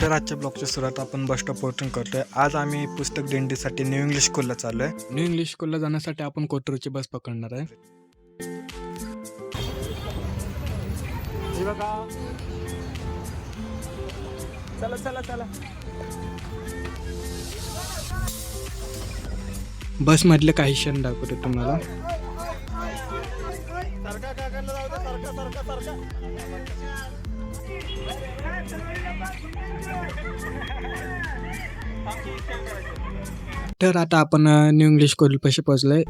तर आजच्या ब्लॉगची सुरुवात आपण बस स्टॉपवरून करतोय. आज आम्ही पुस्तक दिंडीसाठी न्यू इंग्लिश स्कूलला चाललोय. न्यू इंग्लिश स्कूलला जाण्यासाठी आपण कोथरूडची बस पकडणार आहे. चला चला चला. बस मधले काही क्षण दाखवतो तुम्हाला. तर आता आपण न्यू इंग्लिश स्कूल पाशी पोहोचलोय.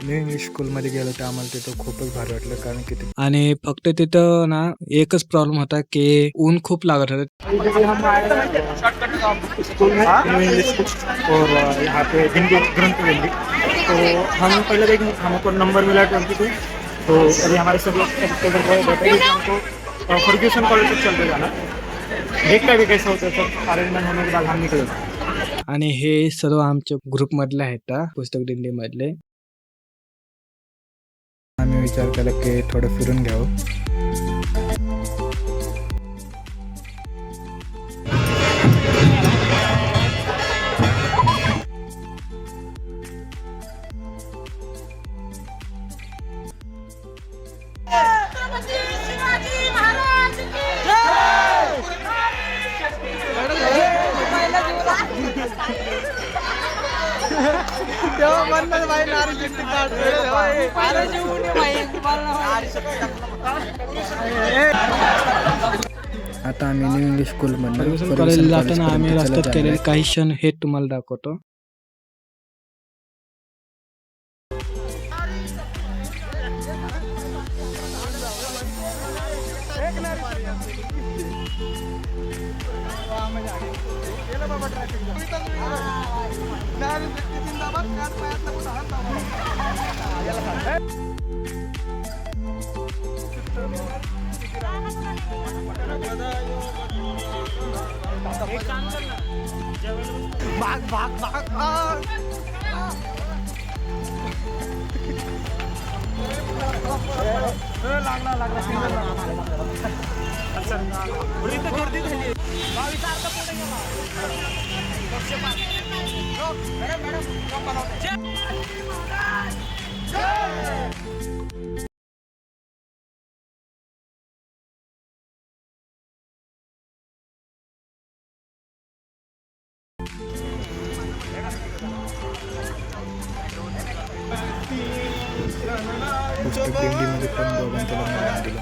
न्यू इंग्लिश स्कूलमध्ये गेलो तर आम्हाला तिथं खूपच भारी वाटलं, कारण की आणि फक्त तिथं ना एकच प्रॉब्लेम होता की ऊन खूप लागत होतं. न्यू इंग्लिश और यहाँ पे हिंदी ग्रंथ दिल्ली, तो हम पहले देखेंगे, हमको नंबर मिला 22. तो अभी हमारे सब लोग हमको फर्ग्यूसन कॉलेज तक चलते जाना, देखता भी कैसा होतं सब अरेंजमेंट होने के बाद हम निकले. आणि हे सर्व आमच्या ग्रुपमधले आहेत, पुस्तक दिंडीमधले. आम्ही विचार केला की थोडं फिरून घ्यावं. आता आम्ही न्यू इंग्लिश स्कूलमध्ये कॉलेजला जाताना आम्ही रस्त्यात केलेले काही क्षण हे तुम्हाला दाखवतो. भाग भाग भाग भाग. लागला लागला सिंगल गर्दी झाली. पुस्तक दिंडीमध्ये पण दोघांचं लग्न लावून दिलं.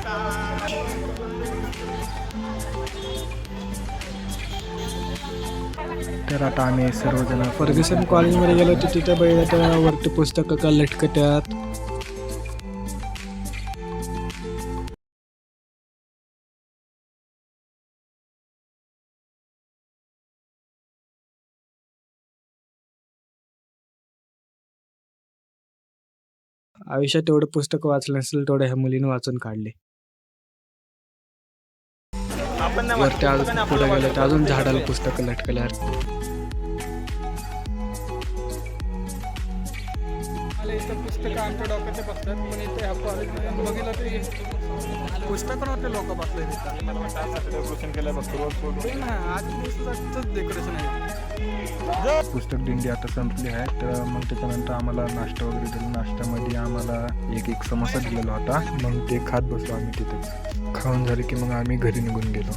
तर आता आम्ही सर्वजण फर्ग्युसन कॉलेजमध्ये गेलो होतो. तिथं बैठा वरती पुस्तकं का लटकत्यात. आयुष्यात तेवढं पुस्तक वाचलं नसेल तेवढं ह्या मुलीने वाचून काढले. वरती अजून पुढे गेलं तर अजून झाडाला पुस्तकं लटकल्यावर. पुस्तकं आमच्या डोक्याचे बसतात, पण इथे ह्या कॉलेजमध्ये बघितलं तरी पुस्तकं नव्हते लोक बसले. डेकोरेशन केलं बघतो ना, आज डेकोरेशन आहे. पुस्तक दिंडी आता संपली आहे. तर मग त्याच्यानंतर आम्हाला नाश्ता वगैरे दिला. नाश्त्यामध्ये आम्हाला एक समोसा दिलेला होता. मग ते खात बसलो आम्ही तिथे. खाऊन झाले की मग आम्ही घरी निघून गेलो.